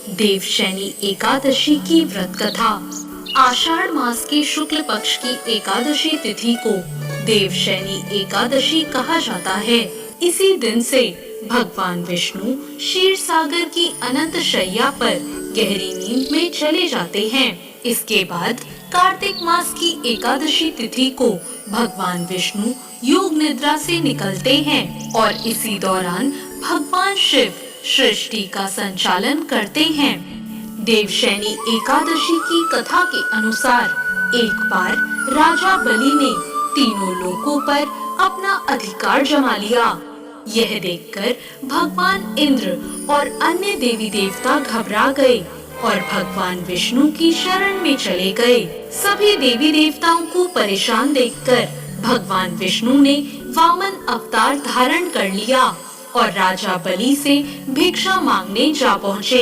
देवशैनी एकादशी की व्रत कथा। आषाढ़ मास के शुक्ल पक्ष की एकादशी तिथि को देवशैनी एकादशी कहा जाता है। इसी दिन से भगवान विष्णु क्षीर सागर की अनंत शैया पर गहरी नींद में चले जाते हैं। इसके बाद कार्तिक मास की एकादशी तिथि को भगवान विष्णु योग निद्रा से निकलते हैं और इसी दौरान भगवान शिव सृष्टि का संचालन करते हैं। देवशैनी एकादशी की कथा के अनुसार एक बार राजा बलि ने तीनों लोकों पर अपना अधिकार जमा लिया। यह देखकर भगवान इंद्र और अन्य देवी देवता घबरा गए और भगवान विष्णु की शरण में चले गए। सभी देवी देवताओं को परेशान देखकर भगवान विष्णु ने वामन अवतार धारण कर लिया और राजा बलि से भिक्षा मांगने जा पहुँचे।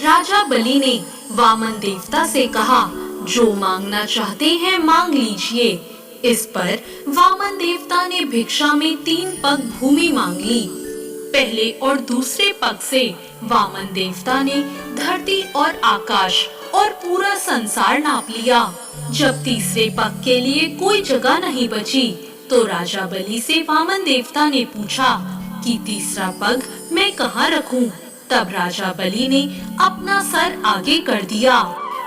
राजा बलि ने वामन देवता से कहा, जो मांगना चाहते हैं मांग लीजिए। इस पर वामन देवता ने भिक्षा में 3 पग भूमि मांग ली। पहले और दूसरे पग से वामन देवता ने धरती और आकाश और पूरा संसार नाप लिया। जब तीसरे पग के लिए कोई जगह नहीं बची तो राजा बलि से वामन देवता ने पूछा कि तीसरा पग मैं कहाँ रखूं? तब राजा बलि ने अपना सर आगे कर दिया।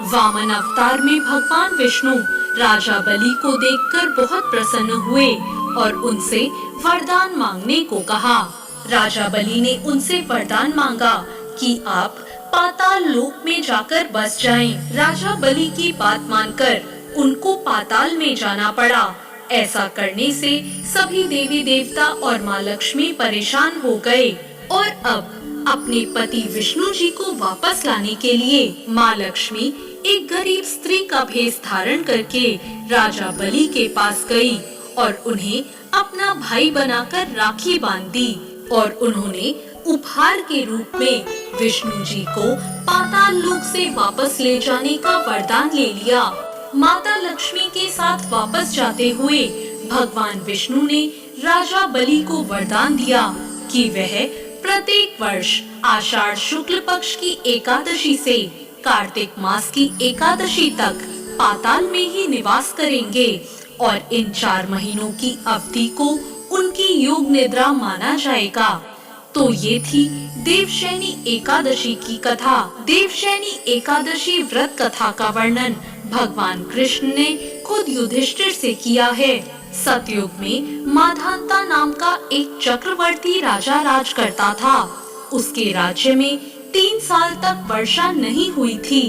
वामन अवतार में भगवान विष्णु राजा बलि को देखकर बहुत प्रसन्न हुए और उनसे वरदान मांगने को कहा। राजा बलि ने उनसे वरदान मांगा कि आप पाताल लोक में जाकर बस जाएं। राजा बलि की बात मानकर उनको पाताल में जाना पड़ा। ऐसा करने से सभी देवी देवता और माँ लक्ष्मी परेशान हो गए और अब अपने पति विष्णु जी को वापस लाने के लिए माँ लक्ष्मी एक गरीब स्त्री का भेष धारण करके राजा बलि के पास गई और उन्हें अपना भाई बनाकर राखी बांध दी और उन्होंने उपहार के रूप में विष्णु जी को पाताल लोक से वापस ले जाने का वरदान ले लिया। माता लक्ष्मी के साथ वापस जाते हुए भगवान विष्णु ने राजा बलि को वरदान दिया कि वह प्रत्येक वर्ष आषाढ़ शुक्ल पक्ष की एकादशी से कार्तिक मास की एकादशी तक पाताल में ही निवास करेंगे और इन 4 महीनों की अवधि को उनकी योग निद्रा माना जाएगा। तो ये थी देवशैनी एकादशी की कथा। देवशैनी एकादशी व्रत कथा का वर्णन भगवान कृष्ण ने खुद युधिष्ठिर से किया है। सतयुग में माधांता नाम का एक चक्रवर्ती राजा राज करता था। उसके राज्य में 3 साल तक वर्षा नहीं हुई थी,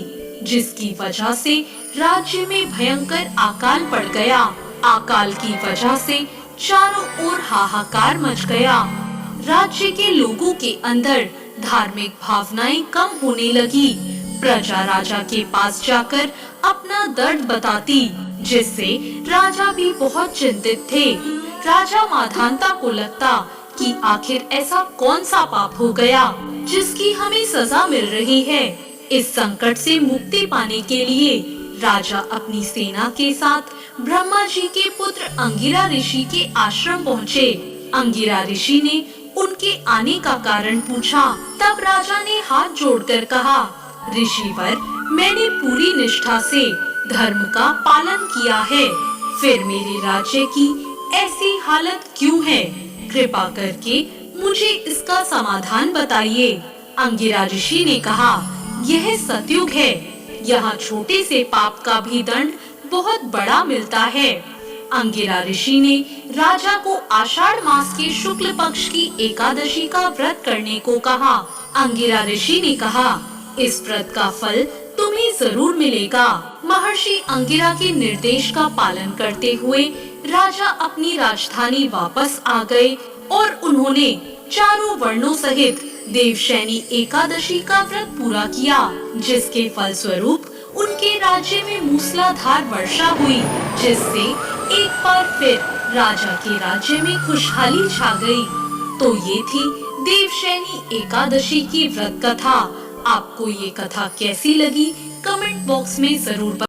जिसकी वजह से राज्य में भयंकर अकाल पड़ गया। अकाल की वजह से चारों ओर हाहाकार मच गया। राज्य के लोगों के अंदर धार्मिक भावनाएं कम होने लगी। प्रजा राजा के पास जाकर अपना दर्द बताती, जिससे राजा भी बहुत चिंतित थे। राजा माधांता को लगता कि आखिर ऐसा कौन सा पाप हो गया जिसकी हमें सजा मिल रही है। इस संकट से मुक्ति पाने के लिए राजा अपनी सेना के साथ ब्रह्मा जी के पुत्र अंगिरा ऋषि के आश्रम पहुँचे। अंगिरा ऋषि ने उनके आने का कारण पूछा। तब राजा ने हाथ जोड़कर कहा, ऋषिवर, मैंने पूरी निष्ठा से धर्म का पालन किया है, फिर मेरे राज्य की ऐसी हालत क्यों है? कृपा करके मुझे इसका समाधान बताइए। अंगिरा ऋषि ने कहा, यह सतयुग है, यहाँ छोटे से पाप का भी दंड बहुत बड़ा मिलता है। अंगिरा ऋषि ने राजा को आषाढ़ मास के शुक्ल पक्ष की एकादशी का व्रत करने को कहा। अंगिरा ऋषि ने कहा, इस व्रत का फल तुम्हें जरूर मिलेगा। महर्षि अंगिरा के निर्देश का पालन करते हुए राजा अपनी राजधानी वापस आ गए और उन्होंने चारों वर्णों सहित देवशैनी एकादशी का व्रत पूरा किया, जिसके फलस्वरूप उनके राज्य में मूसलाधार वर्षा हुई, जिससे एक बार फिर राजा के राज्य में खुशहाली छा गई। तो ये थी देवशैनी एकादशी की व्रत कथा। आपको ये कथा कैसी लगी? कमेंट बॉक्स में जरूर